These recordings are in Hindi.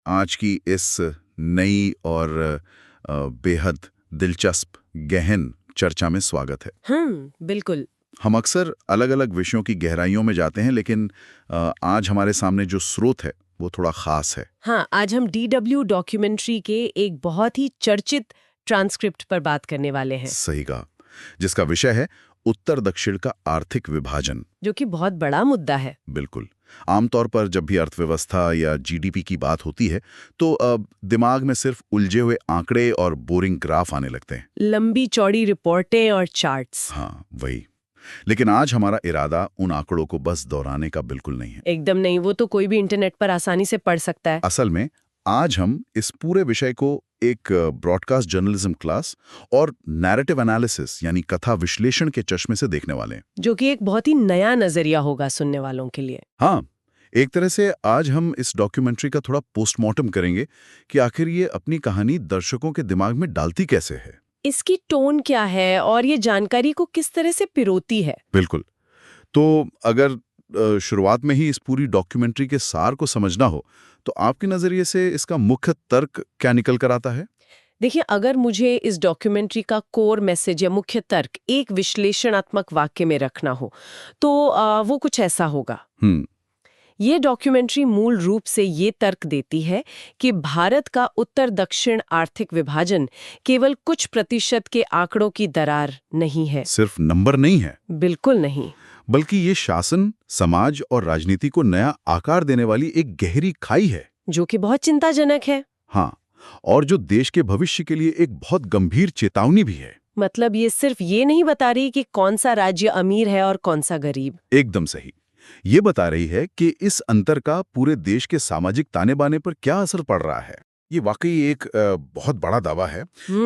आज की इस नई और बेहद दिलचस्प गहन चर्चा में स्वागत है। बिल्कुल। हम अक्सर अलग-अलग विषयों की गहराइयों में जाते हैं, लेकिन आज हमारे सामने जो स्रोत है वो थोड़ा खास है। हाँ, आज हम DW डॉक्यूमेंट्री के एक बहुत ही चर्चित ट्रांसक्रिप्ट पर बात करने वाले हैं, सही कहा, जिसका विषय है उत्तर दक्षिण का आर्थिक विभाजन। जो कि बहुत बड़ा मुद्दा है। बिल्कुल। आमतौर पर जब भी अर्थव्यवस्था या जीडीपी की बात होती है तो दिमाग में सिर्फ उलझे हुए आंकड़े और बोरिंग ग्राफ आने लगते हैं। लंबी चौड़ी रिपोर्टें और चार्ट्स। हाँ, वही। लेकिन आज हमारा इरादा उन आंकड़ों को बस दोहराने का बिल्कुल नहीं है। एकदम नहीं, वो तो कोई भी इंटरनेट पर आसानी से पढ़ सकता है। असल में आज हम इस पूरे विषय को एक ब्रॉडकास्ट जर्नलिज्म क्लास और नैरेटिव एनालिसिस यानी कथा विश्लेषण के चश्मे से देखने वाले हैं, जो कि एक बहुत ही नया नजरिया होगा सुनने वालों के लिए। हाँ, एक तरह से आज हम इस डॉक्यूमेंट्री का थोड़ा पोस्टमार्टम करेंगे कि आखिर ये अपनी कहानी दर्शकों के दिमाग में डालती कैसे है। इसकी टोन क्या है और ये जानकारी को किस तरह से पिरोती है। बिल्कुल। तो अगर शुरुआत में ही इस पूरी डॉक्यूमेंट्री के सार को समझना हो तो आपके नजरिए से इसका मुख्य तर्क क्या निकल कर आता है? देखिए, अगर मुझे इस डॉक्यूमेंट्री का कोर मैसेज या मुख्य तर्क एक विश्लेषणात्मक वाक्य में रखना हो तो वो कुछ ऐसा होगा। ये डॉक्यूमेंट्री मूल रूप से ये तर्क देती है कि भारत का उत्तर दक्षिण आर्थिक विभाजन केवल कुछ प्रतिशत के आंकड़ों की दरार नहीं है। सिर्फ नंबर नहीं है, बिल्कुल नहीं, बल्कि ये शासन, समाज और राजनीति को नया आकार देने वाली एक गहरी खाई है, जो कि बहुत चिंताजनक है। हाँ, और जो देश के भविष्य के लिए एक बहुत गंभीर चेतावनी भी है। मतलब ये सिर्फ ये नहीं बता रही कि कौन सा राज्य अमीर है और कौन सा गरीब। एकदम सही। ये बता रही है कि इस अंतर का पूरे देश के सामाजिक ताने बाने पर क्या असर पड़ रहा है। ये वाकई एक बहुत बड़ा दावा है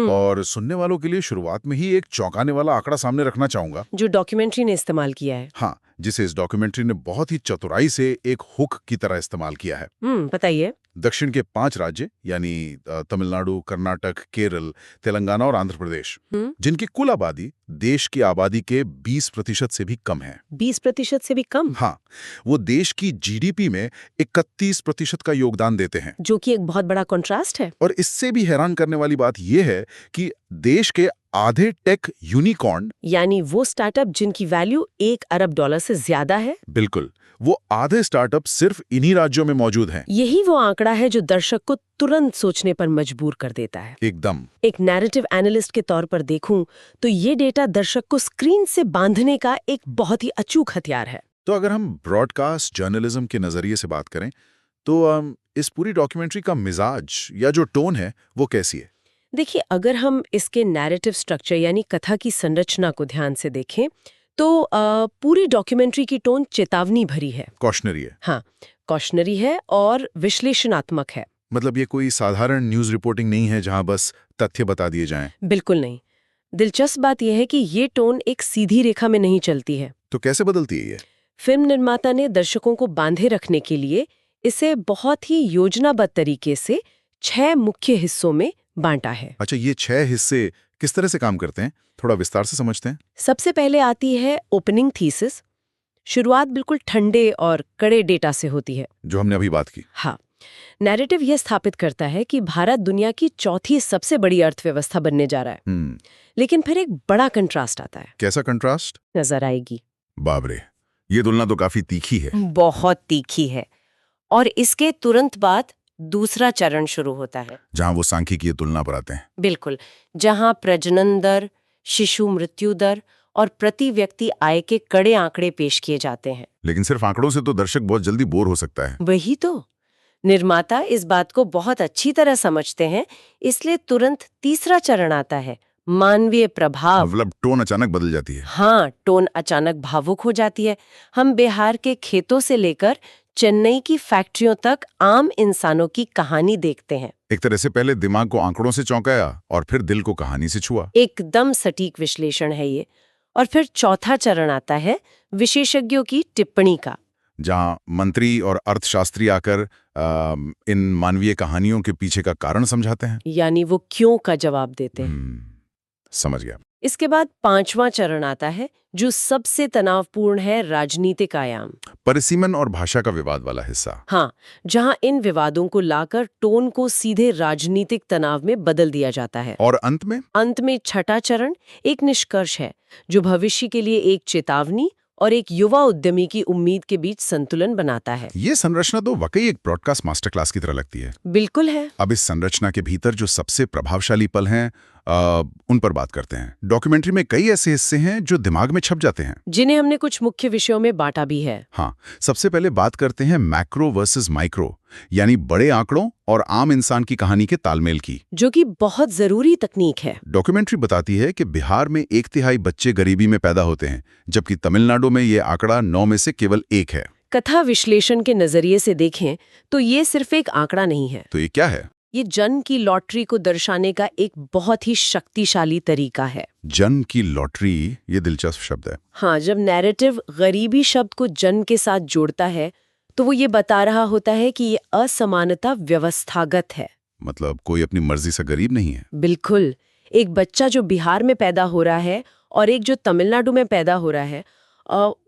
और सुनने वालों के लिए शुरुआत में ही एक चौंकाने वाला आंकड़ा सामने रखना चाहूंगा, जो डॉक्यूमेंट्री ने इस्तेमाल किया है। हाँ, जिसे इस डॉक्यूमेंट्री ने बहुत ही चतुराई से एक हुक की तरह इस्तेमाल किया है। बताइए। दक्षिण के 5 राज्य यानी तमिलनाडु, कर्नाटक, केरल, तेलंगाना और आंध्र प्रदेश, जिनकी कुल आबादी देश की आबादी के 20% से भी कम है। 20% से भी कम? हाँ, वो देश की जीडीपी में 31% का योगदान देते हैं, जो कि एक बहुत बड़ा कॉन्ट्रास्ट है। और इससे भी हैरान करने वाली बात यह है कि देश के आधे टेक यूनिकॉर्न, यानी वो स्टार्टअप जिनकी वैल्यू $1 अरब से ज्यादा है, बिल्कुल, वो आधे स्टार्टअप सिर्फ इन्हीं राज्यों में मौजूद हैं। यही वो आंकड़ा है जो दर्शक को तुरंत सोचने पर मजबूर कर देता है। एकदम। एक नैरेटिव एनालिस्ट के तौर पर देखूं तो ये डेटा दर्शक को स्क्रीन से बांधने का एक बहुत ही अचूक हथियार है। तो अगर हम ब्रॉडकास्ट जर्नलिज्म के नजरिए से बात करें तो इस पूरी डॉक्यूमेंट्री का मिजाज या जो टोन है वो कैसी है? देखिए, अगर हम इसके नैरेटिव स्ट्रक्चर यानी कथा की संरचना को ध्यान से देखें तो पूरी डॉक्यूमेंट्री की टोन चेतावनी भरी है। कॉशनरी है। हाँ, कॉशनरी है और विश्लेषणात्मक है। मतलब ये कोई साधारण न्यूज रिपोर्टिंग नहीं है जहां बस तथ्य बता दिए जाएं। बिल्कुल नहीं। दिलचस्प बात यह है कि ये टोन एक सीधी रेखा में नहीं चलती है। तो कैसे बदलती है ये? फिल्म निर्माता ने दर्शकों को बांधे रखने के लिए इसे बहुत ही योजनाबद्ध तरीके से 6 मुख्य हिस्सों में बांटा है। अच्छा, ये 6 हिस्से किस तरह से काम करते हैं, थोड़ा विस्तार से समझते हैं। सबसे पहले आती है ओपनिंग थीसिस। शुरुआत बिल्कुल ठंडे और कड़े डेटा से होती है, जो हमने अभी बात की। हाँ, नैरेटिव यह स्थापित करता है कि भारत दुनिया की चौथी सबसे बड़ी अर्थव्यवस्था बनने जा रहा है। लेकिन फिर एक बड़ा कंट्रास्ट आता है। कैसा कंट्रास्ट? नजर आएगी। बाबरे, ये तुलना तो काफी तीखी है। बहुत तीखी है। और इसके तुरंत बाद दूसरा चरण शुरू होता है, जहां वो सांख्यिकीय तुलना पर आते हैं। बिल्कुल, जहां प्रजनन दर, शिशु मृत्यु दर और प्रति व्यक्ति आय के कड़े आंकड़े पेश किए जाते हैं। लेकिन सिर्फ आंकड़ों से तो दर्शक बहुत जल्दी बोर हो सकता है। वही तो, निर्माता इस बात को बहुत अच्छी तरह समझते हैं, इसलिए तुरंत तीसरा चरण आता है, मानवीय प्रभाव। मतलब टोन अचानक बदल जाती है। हाँ, टोन अचानक भावुक हो जाती है। हम बिहार के खेतों से लेकर चेन्नई की फैक्ट्रियों तक आम इंसानों की कहानी देखते हैं। एक तरह से पहले दिमाग को आंकड़ों से चौंकाया और फिर दिल को कहानी से छुआ। एकदम सटीक विश्लेषण है ये। और फिर चौथा चरण आता है विशेषज्ञों की टिप्पणी का, जहां मंत्री और अर्थशास्त्री आकर इन मानवीय कहानियों के पीछे का कारण समझाते हैं, यानी वो क्यों का जवाब देते हैं। समझ गया। इसके बाद 5वां चरण आता है, जो सबसे तनावपूर्ण है, राजनीतिक आयाम। परिसीमन और भाषा का विवाद वाला हिस्सा। हाँ, जहां इन विवादों को लाकर टोन को सीधे राजनीतिक तनाव में बदल दिया जाता है। और अंत में 6ठा चरण एक निष्कर्ष है, जो भविष्य के लिए एक चेतावनी और एक युवा उद्यमी की उम्मीद के बीच संतुलन बनाता है। ये संरचना तो वाकई एक ब्रॉडकास्ट मास्टर क्लास की तरह लगती है। बिल्कुल है। अब इस संरचना के भीतर जो सबसे प्रभावशाली पल हैं, उन पर बात करते हैं। डॉक्यूमेंट्री में कई ऐसे हिस्से हैं जो दिमाग में छप जाते हैं, जिन्हें हमने कुछ मुख्य विषयों में बांटा भी है। हाँ, सबसे पहले बात करते हैं मैक्रो वर्सेस माइक्रो, यानी बड़े आंकड़ों और आम इंसान की कहानी के तालमेल की, जो कि बहुत जरूरी तकनीक है। डॉक्यूमेंट्री बताती है कि बिहार में 1/3 बच्चे गरीबी में पैदा होते हैं, जबकि तमिलनाडु में ये आंकड़ा 9 में से केवल 1 है। कथा विश्लेषण के नजरिए से देखें तो ये सिर्फ एक आंकड़ा नहीं है। तो ये क्या है? ये जन की लॉटरी को दर्शाने का एक बहुत ही शक्तिशाली तरीका है। जन की लॉटरी, ये दिलचस्प शब्द है। हाँ, जब नैरेटिव गरीबी शब्द को जन के साथ जोड़ता है तो वो ये बता रहा होता है कि ये असमानता व्यवस्थागत है। मतलब कोई अपनी मर्जी से गरीब नहीं है। बिल्कुल। एक बच्चा जो बिहार में पैदा हो रहा है और एक जो तमिलनाडु में पैदा हो रहा है,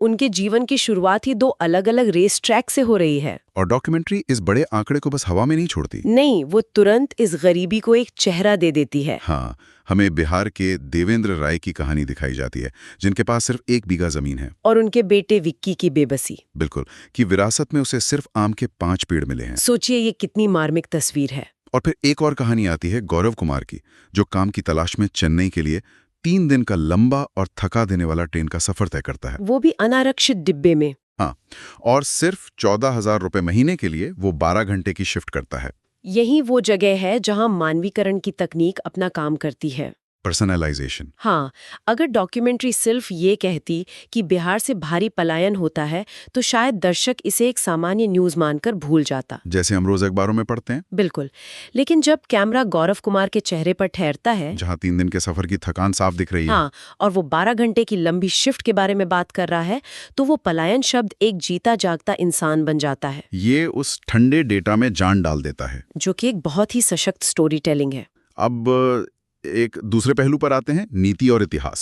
उनके जीवन की शुरुआत ही 2 अलग-अलग रेस ट्रैक से हो रही है। और डॉक्यूमेंट्री इस बड़े आंकड़े को बस हवा में नहीं छोड़ती। नहीं, वो तुरंत इस गरीबी को एक चेहरा दे देती है। हाँ, हमें बिहार के देवेंद्र राय की कहानी दिखाई जाती है, जिनके पास सिर्फ 1 बीघा जमीन है। और उनके बेटे विक्की की बेबसी। बिल्कुल, कि विरासत में उसे सिर्फ आम के 5 पेड़ मिले हैं। सोचिए ये कितनी मार्मिक तस्वीर है। और फिर एक और कहानी आती है गौरव कुमार की, जो काम की तलाश में चेन्नई के लिए 3 दिन का लंबा और थका देने वाला ट्रेन का सफर तय करता है। वो भी अनारक्षित डिब्बे में। हाँ, और सिर्फ 14,000 रुपए महीने के लिए वो 12 घंटे की शिफ्ट करता है। यही वो जगह है जहां मानवीकरण की तकनीक अपना काम करती है। पर्सनलाइजेशन। हाँ, अगर डॉक्यूमेंट्री सिर्फ ये कहती कि बिहार से भारी पलायन होता है तो शायद दर्शक इसे एक सामान्य न्यूज मानकर भूल जाता, जैसे हम रोज अखबारों में पढ़ते हैं। बिल्कुल। लेकिन जब कैमरा गौरव कुमार के चेहरे पर ठहरता है, जहां 3 दिन के सफर की थकान साफ दिख रही है, हाँ, और वो 12 घंटे की लंबी शिफ्ट के बारे में बात कर रहा है, तो वो पलायन शब्द एक जीता जागता इंसान बन जाता है। ये उस ठंडे डेटा में जान डाल देता है, जो कि एक बहुत ही सशक्त स्टोरी टेलिंग है। अब एक दूसरे पहलू पर आते हैं, नीति और इतिहास।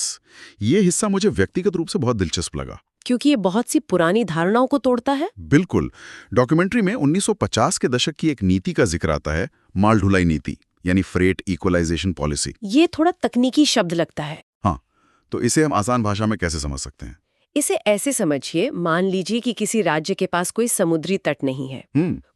ये हिस्सा मुझे व्यक्तिगत रूप से बहुत दिलचस्प लगा, क्योंकि ये बहुत सी पुरानी धारणाओं को तोड़ता है। बिल्कुल। डॉक्यूमेंट्री में 1950 के दशक की एक नीति का जिक्र आता है, माल ढुलाई नीति, यानी फ्रेट इक्वलाइजेशन पॉलिसी। ये थोड़ा तकनीकी शब्द लगता है। हाँ, तो इसे हम आसान भाषा में कैसे समझ सकते हैं? इसे ऐसे समझिए, मान लीजिए कि किसी राज्य के पास कोई समुद्री तट नहीं है,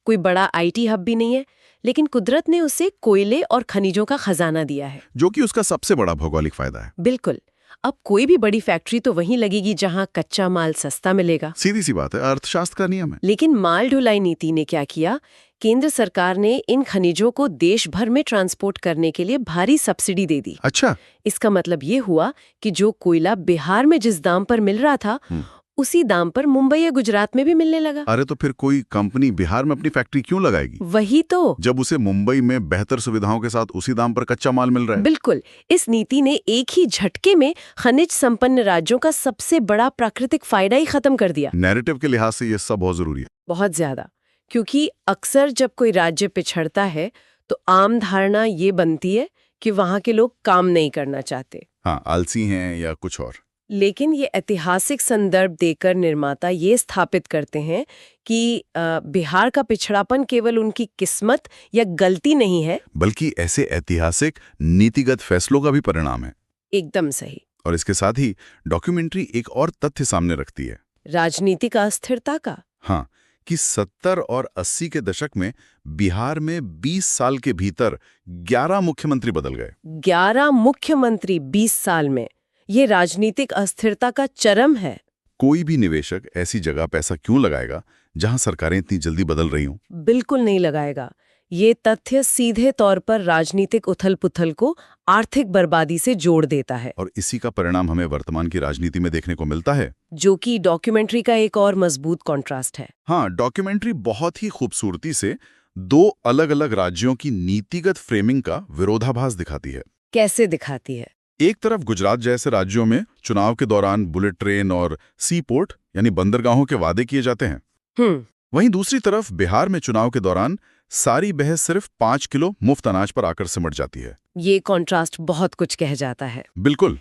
कोई बड़ा IT हब भी नहीं है, लेकिन कुदरत ने उसे कोयले और खनिजों का खजाना दिया है, जो कि उसका सबसे बड़ा भौगोलिक फायदा है। बिल्कुल। अब कोई भी बड़ी फैक्ट्री तो वहीं लगेगी जहां कच्चा माल सस्ता मिलेगा। सीधी सी बात है, अर्थशास्त्र का नियम है। लेकिन माल ढुलाई नीति ने क्या किया? केंद्र सरकार ने इन खनिजों को देश भर में ट्रांसपोर्ट करने के लिए भारी सब्सिडी दे दी। अच्छा। इसका मतलब ये हुआ कि जो कोयला बिहार में जिस दाम पर मिल रहा था, उसी दाम पर मुंबई या गुजरात में भी मिलने लगा। अरे तो फिर कोई कंपनी बिहार में अपनी फैक्ट्री क्यों लगाएगी? वही तो, जब उसे मुंबई में बेहतर सुविधाओं के साथ उसी दाम पर कच्चा माल मिल रहा है। बिल्कुल। इस नीति ने एक ही झटके में खनिज संपन्न राज्यों का सबसे बड़ा प्राकृतिक फायदा ही खत्म कर दिया। नैरेटिव के लिहाज से ये सब बहुत जरूरी है। बहुत ज्यादा, क्योंकि अक्सर जब कोई राज्य पिछड़ता है तो आम धारणा ये बनती है कि वहां के लोग काम नहीं करना चाहते। हाँ, आलसी हैं या कुछ और। लेकिन ये ऐतिहासिक संदर्भ देकर निर्माता ये स्थापित करते हैं कि बिहार का पिछड़ापन केवल उनकी किस्मत या गलती नहीं है, बल्कि ऐसे ऐतिहासिक नीतिगत फैसलों का भी परिणाम है। एकदम सही। और इसके साथ ही डॉक्यूमेंट्री एक और तथ्य सामने रखती है, राजनीतिक अस्थिरता का। हाँ, कि 70 और 80 के दशक में बिहार में 20 साल के भीतर 11 मुख्यमंत्री बदल गए। 11 मुख्यमंत्री 20 साल में, ये राजनीतिक अस्थिरता का चरम है। कोई भी निवेशक ऐसी जगह पैसा क्यों लगाएगा जहां सरकारें इतनी जल्दी बदल रही हों? बिल्कुल नहीं लगाएगा। ये तथ्य सीधे तौर पर राजनीतिक उथल-पुथल को आर्थिक बर्बादी से जोड़ देता है। और इसी का परिणाम हमें वर्तमान की राजनीति में देखने को मिलता है, जो कि डॉक्यूमेंट्री का एक और मजबूत कॉन्ट्रास्ट है। हाँ, डॉक्यूमेंट्री बहुत ही खूबसूरती से 2 अलग-अलग राज्यों की नीतिगत फ्रेमिंग का विरोधाभास दिखाती है। कैसे दिखाती है? एक तरफ गुजरात जैसे राज्यों में चुनाव के दौरान बुलेट ट्रेन और सी पोर्ट यानी बंदरगाहों के वादे किए जाते हैं। वहीं दूसरी तरफ बिहार में चुनाव के दौरान सारी बहस सिर्फ 5 किलो मुफ्त अनाज पर आकर सिमट जाती है। ये कॉन्ट्रास्ट बहुत कुछ कह जाता है। बिल्कुल।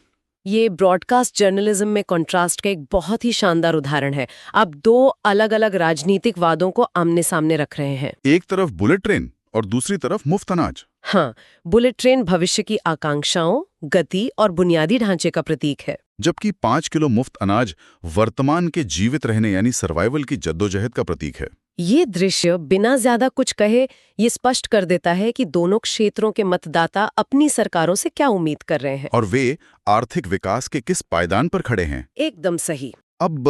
ये ब्रॉडकास्ट जर्नलिज्म में कॉन्ट्रास्ट का एक बहुत ही शानदार उदाहरण है। आप दो अलग अलग राजनीतिक वादों को आमने सामने रख रहे हैं। एक तरफ बुलेट ट्रेन और दूसरी तरफ मुफ्त अनाज। हाँ, बुलेट ट्रेन भविष्य की आकांक्षाओं, गति और बुनियादी ढांचे का प्रतीक है, जबकि 5 किलो मुफ्त अनाज वर्तमान के जीवित रहने यानी सर्वाइवल की जद्दोजहद का प्रतीक है। ये दृश्य बिना ज्यादा कुछ कहे ये स्पष्ट कर देता है कि दोनों क्षेत्रों के मतदाता अपनी सरकारों से क्या उम्मीद कर रहे हैं और वे आर्थिक विकास के किस पायदान पर खड़े हैं। एकदम सही। अब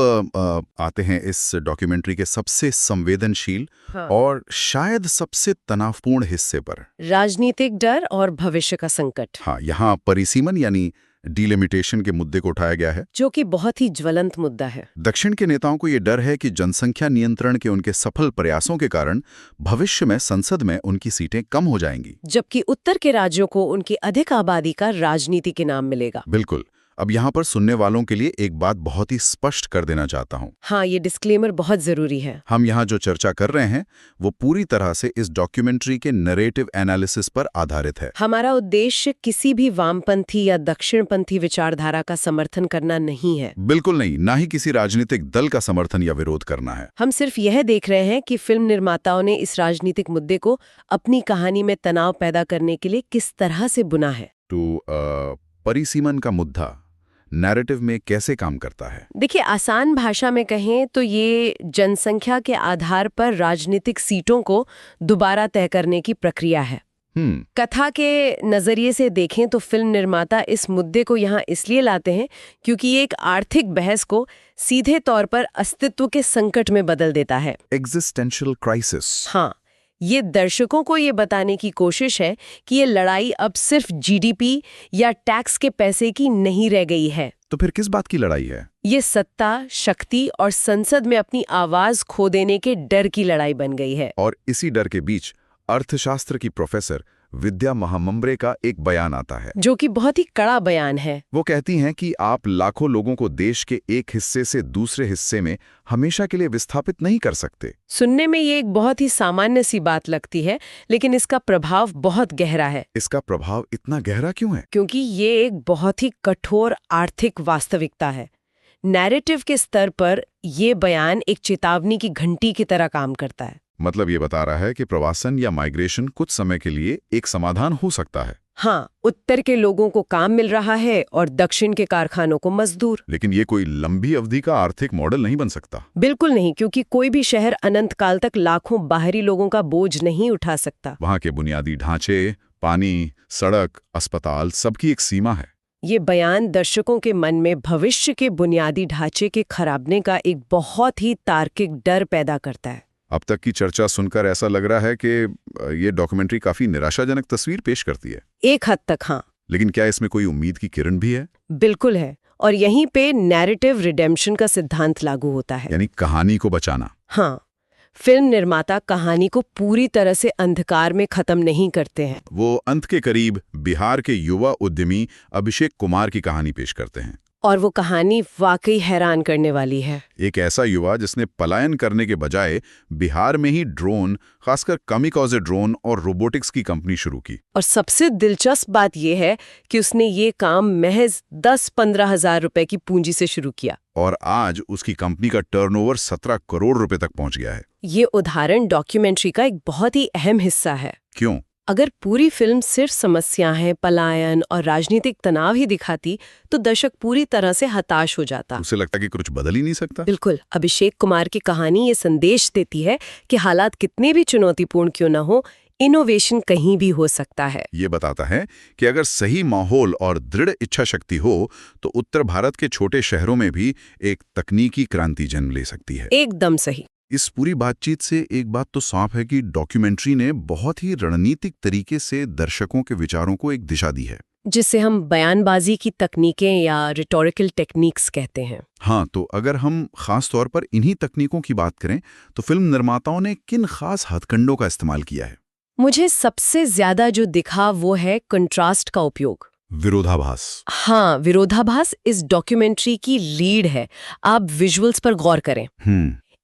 आते हैं इस डॉक्यूमेंट्री के सबसे संवेदनशील हाँ। और शायद सबसे तनावपूर्ण हिस्से पर, राजनीतिक डर और भविष्य का संकट। हाँ, यहाँ परिसीमन यानी डिलिमिटेशन के मुद्दे को उठाया गया है, जो कि बहुत ही ज्वलंत मुद्दा है। दक्षिण के नेताओं को ये डर है कि जनसंख्या नियंत्रण के उनके सफल प्रयासों के कारण भविष्य में संसद में उनकी सीटें कम हो जाएंगी, जबकि उत्तर के राज्यों को उनकी अधिक आबादी का राजनीति के नाम मिलेगा। बिल्कुल। अब यहाँ पर सुनने वालों के लिए एक बात बहुत ही स्पष्ट कर देना चाहता हूँ। हाँ, ये डिस्क्लेमर बहुत जरूरी है। हम यहाँ जो चर्चा कर रहे हैं वो पूरी तरह से इस डॉक्यूमेंट्री के नरेटिव एनालिसिस पर आधारित है। हमारा उद्देश्य किसी भी वामपंथी या दक्षिणपंथी विचारधारा का समर्थन करना नहीं है। बिल्कुल नहीं, ना ही किसी राजनीतिक दल का समर्थन या विरोध करना है। हम सिर्फ यह देख रहे हैं कि फिल्म निर्माताओं ने इस राजनीतिक मुद्दे को अपनी कहानी में तनाव पैदा करने के लिए किस तरह से बुना है। तो परिसीमन का मुद्दा नैरेटिव में कैसे काम करता है? देखिए, आसान भाषा में कहें तो ये जनसंख्या के आधार पर राजनीतिक सीटों को दोबारा तय करने की प्रक्रिया है। कथा के नजरिए से देखें तो फिल्म निर्माता इस मुद्दे को यहाँ इसलिए लाते हैं क्योंकि ये एक आर्थिक बहस को सीधे तौर पर अस्तित्व के संकट में बदल देता है। Existential crisis. हाँ, ये दर्शकों को ये बताने की कोशिश है कि ये लड़ाई अब सिर्फ जीडीपी या टैक्स के पैसे की नहीं रह गई है। तो फिर किस बात की लड़ाई है? ये सत्ता, शक्ति और संसद में अपनी आवाज खो देने के डर की लड़ाई बन गई है। और इसी डर के बीच अर्थशास्त्र की प्रोफेसर विद्या महामंबरे का एक बयान आता है, जो कि बहुत ही कड़ा बयान है। वो कहती हैं कि आप लाखों लोगों को देश के एक हिस्से से दूसरे हिस्से में हमेशा के लिए विस्थापित नहीं कर सकते। सुनने में ये एक बहुत ही सामान्य सी बात लगती है, लेकिन इसका प्रभाव बहुत गहरा है। इसका प्रभाव इतना गहरा क्यों है? क्योंकि ये एक बहुत ही कठोर आर्थिक वास्तविकता है। नैरेटिव के स्तर पर ये बयान एक चेतावनी की घंटी की तरह काम करता है। मतलब ये बता रहा है कि प्रवासन या माइग्रेशन कुछ समय के लिए एक समाधान हो सकता है। हाँ, उत्तर के लोगों को काम मिल रहा है और दक्षिण के कारखानों को मजदूर। लेकिन ये कोई लंबी अवधि का आर्थिक मॉडल नहीं बन सकता। बिल्कुल नहीं, क्योंकि कोई भी शहर अनंत काल तक लाखों बाहरी लोगों का बोझ नहीं उठा सकता। वहाँ के बुनियादी ढांचे, पानी, सड़क, अस्पताल, सबकी एक सीमा है। ये बयान दर्शकों के मन में भविष्य के बुनियादी ढांचे के खराबने का एक बहुत ही तार्किक डर पैदा करता है। अब तक की चर्चा सुनकर ऐसा लग रहा है कि ये डॉक्यूमेंट्री काफी निराशाजनक तस्वीर पेश करती है। एक हद तक हाँ। लेकिन क्या इसमें कोई उम्मीद की किरण भी है? बिल्कुल है, और यहीं पे नैरेटिव रिडेम्पशन का सिद्धांत लागू होता है, यानी कहानी को बचाना। हाँ, फिल्म निर्माता कहानी को पूरी तरह से अंधकार में खत्म नहीं करते हैं। वो अंत के करीब बिहार के युवा उद्यमी अभिषेक कुमार की कहानी पेश करते हैं, और वो कहानी वाकई हैरान करने वाली है। एक ऐसा युवा जिसने पलायन करने के बजाय बिहार में ही ड्रोन, खासकर कामिकाज़े ड्रोन और रोबोटिक्स की कंपनी शुरू की। और सबसे दिलचस्प बात यह है कि उसने ये काम महज 10-15 हजार रुपए की पूंजी से शुरू किया, और आज उसकी कंपनी का टर्नओवर 17 करोड़ रुपए तक पहुंच गया है। ये उदाहरण डॉक्यूमेंट्री का एक बहुत ही अहम हिस्सा है। क्यों? अगर पूरी फिल्म सिर्फ समस्याएं, पलायन और राजनीतिक तनाव ही दिखाती तो दर्शक पूरी तरह से हताश हो जाता। उसे लगता कि कुछ बदल ही नहीं सकता। बिल्कुल, अभिषेक कुमार की कहानी ये संदेश देती है कि हालात कितने भी चुनौतीपूर्ण क्यों न हो, इनोवेशन कहीं भी हो सकता है। ये बताता है कि अगर सही माहौल और दृढ़ इच्छा शक्ति हो तो उत्तर भारत के छोटे शहरों में भी एक तकनीकी क्रांति जन्म ले सकती है। एकदम सही। इस पूरी बातचीत से एक बात तो साफ है कि डॉक्यूमेंट्री ने बहुत ही रणनीतिक तरीके से दर्शकों के विचारों को एक दिशा दी है, जिसे हम बयानबाजी की तकनीकें या रिटोरिकल टेक्निक्स कहते हैं। हाँ, तो अगर हम खास तौर पर इन्हीं तकनीकों की बात करें तो फिल्म निर्माताओं ने किन खास हथकंडों का इस्तेमाल किया है? मुझे सबसे ज्यादा जो दिखा वो है कंट्रास्ट का उपयोग। विरोधाभास। हाँ, विरोधाभास इस डॉक्यूमेंट्री की लीड है। आप विजुअल्स पर गौर करें।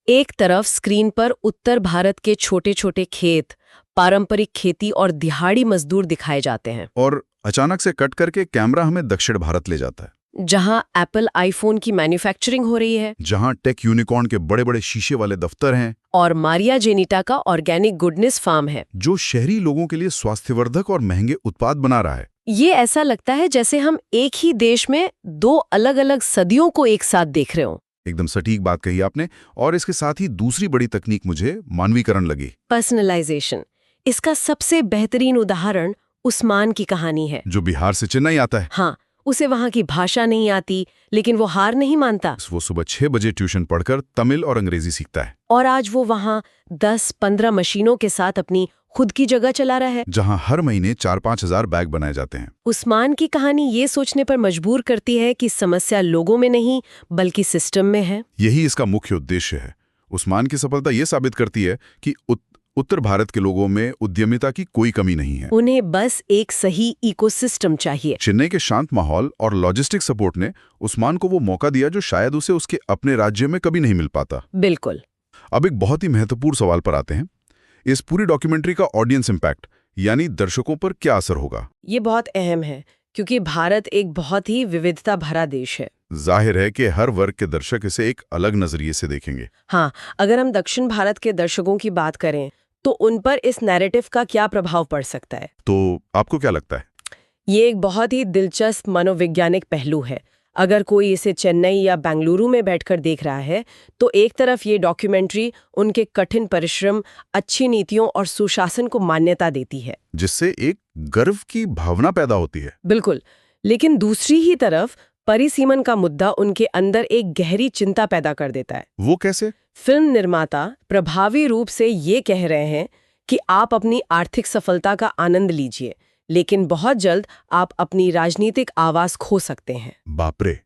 एक तरफ स्क्रीन पर उत्तर भारत के छोटे छोटे खेत, पारंपरिक खेती और दिहाड़ी मजदूर दिखाए जाते हैं, और अचानक से कट करके कैमरा हमें दक्षिण भारत ले जाता है। जहां एप्पल आईफोन की मैन्युफैक्चरिंग हो रही है जहां टेक यूनिकॉर्न के बड़े बड़े शीशे वाले दफ्तर हैं, और मारिया जेनिटा का ऑर्गेनिक गुडनेस फार्म है। जो शहरी लोगों के लिए स्वास्थ्यवर्धक और महंगे उत्पाद बना रहा है। ये ऐसा लगता है जैसे हम एक ही देश में दो अलग-अलग सदियों को एक साथ देख रहे हो। एकदम सटीक बात कही आपने। और इसके साथ ही दूसरी बड़ी तकनीक मुझे मानवीकरण लगी। पर्सनलाइजेशन। इसका सबसे बेहतरीन उदाहरण उस्मान की कहानी है। जो बिहार से चेन्नई आता है। हाँ, उसे वहाँ की भाषा नहीं आती, लेकिन वो हार नहीं मानता। वो सुबह 6 बजे ट्यूशन पढ़कर तमिल और अंग्रेजी सीखता है। और आज वो वहाँ 10-15 मशीनों के साथ अपनी खुद की जगह चला रहा है, जहां हर महीने 4-5 हजार बैग बनाए जाते हैं। उस्मान की कहानी ये सोचने पर मजबूर करती है कि समस्या लोगों में नहीं बल्कि सिस्टम में है। यही इसका मुख्य उद्देश्य है। उस्मान की सफलता ये साबित करती है कि उत्तर भारत के लोगों में उद्यमिता की कोई कमी नहीं है। उन्हें बस एक सही इकोसिस्टम चाहिए। चेन्नई के शांत माहौल और लॉजिस्टिक सपोर्ट ने उस्मान को वो मौका दिया जो शायद उसे उसके अपने राज्य में कभी नहीं मिल पाता। बिल्कुल। अब एक बहुत ही महत्वपूर्ण सवाल पर आते हैं। इस पूरी डॉक्यूमेंट्री का ऑडियंस इम्पैक्ट यानी दर्शकों पर क्या असर होगा? ये बहुत अहम है क्योंकि भारत एक बहुत ही विविधता भरा देश है। जाहिर है कि हर वर्ग के दर्शक इसे एक अलग नजरिए से देखेंगे। हाँ, अगर हम दक्षिण भारत के दर्शकों की बात करें तो उन पर इस नैरेटिव का क्या प्रभाव पड़ सकता है? तो आपको क्या लगता है? ये एक बहुत ही दिलचस्प मनोवैज्ञानिक पहलू है। अगर कोई इसे चेन्नई या बेंगलुरु में बैठकर देख रहा है तो एक तरफ ये डॉक्यूमेंट्री उनके कठिन परिश्रम, अच्छी नीतियों और सुशासन को मान्यता देती है, जिससे एक गर्व की भावना पैदा होती है। बिल्कुल। लेकिन दूसरी ही तरफ परिसीमन का मुद्दा उनके अंदर एक गहरी चिंता पैदा कर देता है। वो कैसे? फिल्म निर्माता प्रभावी रूप से ये कह रहे हैं कि आप अपनी आर्थिक सफलता का आनंद लीजिए, लेकिन बहुत जल्द आप अपनी राजनीतिक आवाज खो सकते हैं। बाप रे,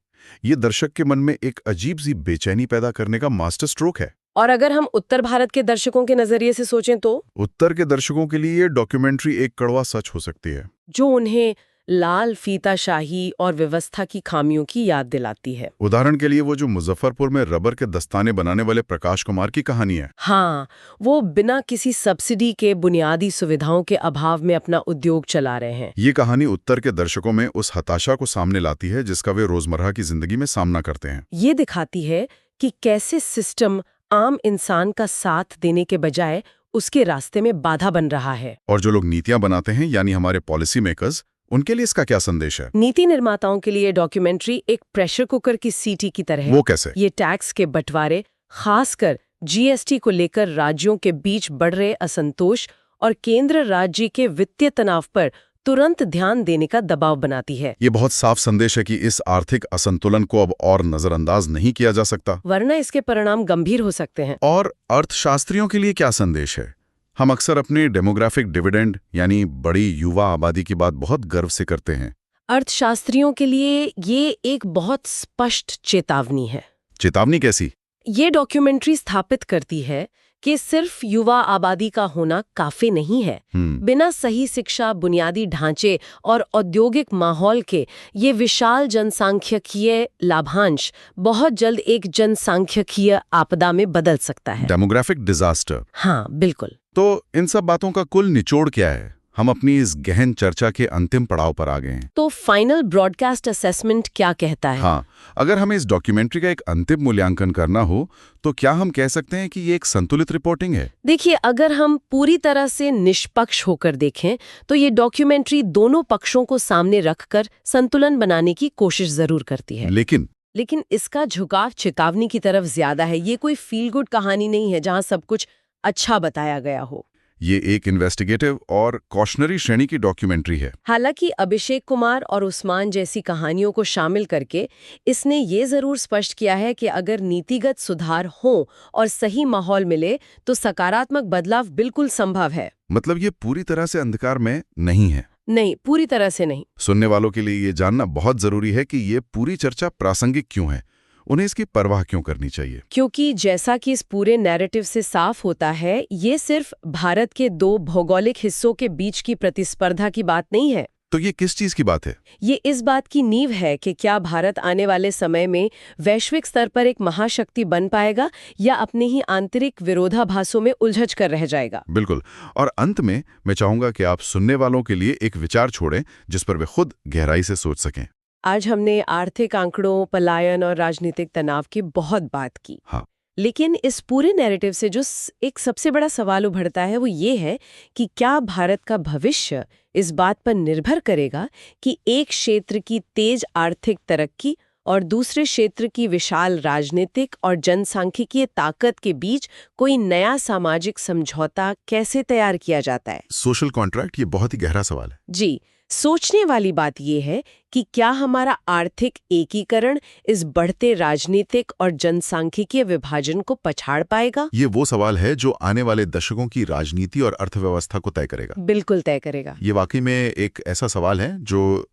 ये दर्शक के मन में एक अजीब सी बेचैनी पैदा करने का मास्टर स्ट्रोक है। और अगर हम उत्तर भारत के दर्शकों के नजरिए से सोचें तो उत्तर के दर्शकों के लिए ये डॉक्यूमेंट्री एक कड़वा सच हो सकती है, जो उन्हें लाल फीताशाही और व्यवस्था की खामियों की याद दिलाती है। उदाहरण के लिए वो जो मुजफ्फरपुर में रबर के दस्ताने बनाने वाले प्रकाश कुमार की कहानी है। हाँ, वो बिना किसी सब्सिडी के बुनियादी सुविधाओं के अभाव में अपना उद्योग चला रहे हैं। ये कहानी उत्तर के दर्शकों में उस हताशा को सामने लाती है जिसका वे रोजमर्रा की जिंदगी में सामना करते हैं। ये दिखाती है कि कैसे सिस्टम आम इंसान का साथ देने के बजाय उसके रास्ते में बाधा बन रहा है। और जो लोग नीतियां बनाते हैं यानी हमारे पॉलिसी मेकर्स, उनके लिए इसका क्या संदेश है? नीति निर्माताओं के लिए डॉक्यूमेंट्री एक प्रेशर कुकर की सीटी की तरह है। वो कैसे? ये टैक्स के बंटवारे, खासकर जीएसटी को लेकर राज्यों के बीच बढ़ रहे असंतोष और केंद्र राज्य के वित्तीय तनाव पर तुरंत ध्यान देने का दबाव बनाती है। ये बहुत साफ संदेश है कि इस आर्थिक असंतुलन को अब और नजरअंदाज नहीं किया जा सकता, वरना इसके परिणाम गंभीर हो सकते हैं। और अर्थशास्त्रियों के लिए क्या संदेश है? हम अक्सर अपने डेमोग्राफिक डिविडेंड यानी बड़ी युवा आबादी की बात बहुत गर्व से करते हैं। अर्थशास्त्रियों के लिए ये एक बहुत स्पष्ट चेतावनी है। चेतावनी कैसी? ये डॉक्यूमेंट्री स्थापित करती है कि सिर्फ युवा आबादी का होना काफी नहीं है। बिना सही शिक्षा, बुनियादी ढांचे और औद्योगिक माहौल के ये विशाल जनसांख्यिकीय लाभांश बहुत जल्द एक जनसांख्यिकीय आपदा में बदल सकता है। Demographic disaster. हाँ, बिल्कुल। तो इन सब बातों का कुल निचोड़ क्या है? हम अपनी इस गहन चर्चा के अंतिम पड़ाव पर आ गए हैं। तो फाइनल ब्रॉडकास्ट असेसमेंट क्या कहता है? हाँ, अगर हमें इस डॉक्यूमेंट्री का एक अंतिम मूल्यांकन करना हो तो क्या हम कह सकते हैं कि ये एक संतुलित रिपोर्टिंग है? देखिए, अगर हम पूरी तरह से निष्पक्ष होकर देखें तो ये डॉक्यूमेंट्री दोनों पक्षों को सामने रखकर संतुलन बनाने की कोशिश जरूर करती है। लेकिन इसका झुकाव चेतावनी की तरफ ज्यादा है। ये कोई फील गुड कहानी नहीं है जहां सब कुछ अच्छा बताया गया हो। ये एक इन्वेस्टिगेटिव और कॉशनरी श्रेणी की डॉक्यूमेंट्री है। हालांकि अभिषेक कुमार और उस्मान जैसी कहानियों को शामिल करके इसने ये जरूर स्पष्ट किया है कि अगर नीतिगत सुधार हो और सही माहौल मिले तो सकारात्मक बदलाव बिल्कुल संभव है। मतलब ये पूरी तरह से अंधकार में नहीं है? नहीं, पूरी तरह से नहीं। सुनने वालों के लिए ये जानना बहुत जरूरी है कि ये पूरी चर्चा प्रासंगिक क्यों है, उन्हें इसकी परवाह क्यों करनी चाहिए। क्योंकि जैसा कि इस पूरे नैरेटिव से साफ होता है, ये सिर्फ भारत के दो भौगोलिक हिस्सों के बीच की प्रतिस्पर्धा की बात नहीं है। तो ये किस चीज की बात है? ये इस बात की नींव है कि क्या भारत आने वाले समय में वैश्विक स्तर पर एक महाशक्ति बन पाएगा या अपने ही आंतरिक विरोधाभासों में उलझ कर रह जाएगा। बिल्कुल। और अंत में मैं चाहूंगा कि आप सुनने वालों के लिए एक विचार छोड़ें जिस पर वे खुद गहराई से सोच सकें। आज हमने आर्थिक आंकड़ों, पलायन और राजनीतिक तनाव की बहुत बात की। हाँ। लेकिन इस पूरे नैरेटिव से जो एक सबसे बड़ा सवाल उभरता है वो ये है कि क्या भारत का भविष्य इस बात पर निर्भर करेगा कि एक क्षेत्र की तेज आर्थिक तरक्की और दूसरे क्षेत्र की विशाल राजनीतिक और जनसांख्यिकीय ताकत के बीच कोई नया सामाजिक समझौता कैसे तैयार किया जाता है? सोशल कॉन्ट्रैक्ट, ये बहुत ही गहरा सवाल है। जी, सोचने वाली बात यह है कि क्या हमारा आर्थिक एकीकरण इस बढ़ते राजनीतिक और जनसांख्यिकीय विभाजन को पछाड़ पाएगा? ये वो सवाल है जो आने वाले दशकों की राजनीति और अर्थव्यवस्था को तय करेगा। बिल्कुल तय करेगा। ये वाकई में एक ऐसा सवाल है जो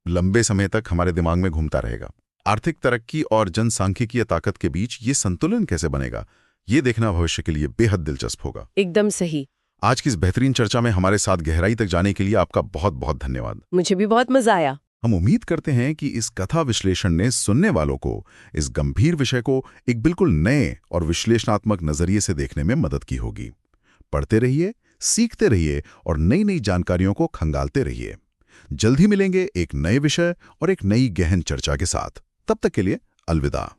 लंबे समय तक हमारे दिमाग में घूमता रहेगा। आर्थिक तरक्की और जनसांख्यिकीय ताकत के बीच ये संतुलन कैसे बनेगा, ये देखना भविष्य के लिए बेहद दिलचस्प होगा। एकदम सही। आज की इस बेहतरीन चर्चा में हमारे साथ गहराई तक जाने के लिए आपका बहुत बहुत धन्यवाद। मुझे भी बहुत मजा आया। हम उम्मीद करते हैं कि इस कथा विश्लेषण ने सुनने वालों को इस गंभीर विषय को एक बिल्कुल नए और विश्लेषणात्मक नजरिए से देखने में मदद की होगी। पढ़ते रहिए, सीखते रहिए और नई नई जानकारियों को खंगालते रहिए। जल्द ही मिलेंगे एक नए विषय और एक नई गहन चर्चा के साथ। तब तक के लिए अलविदा।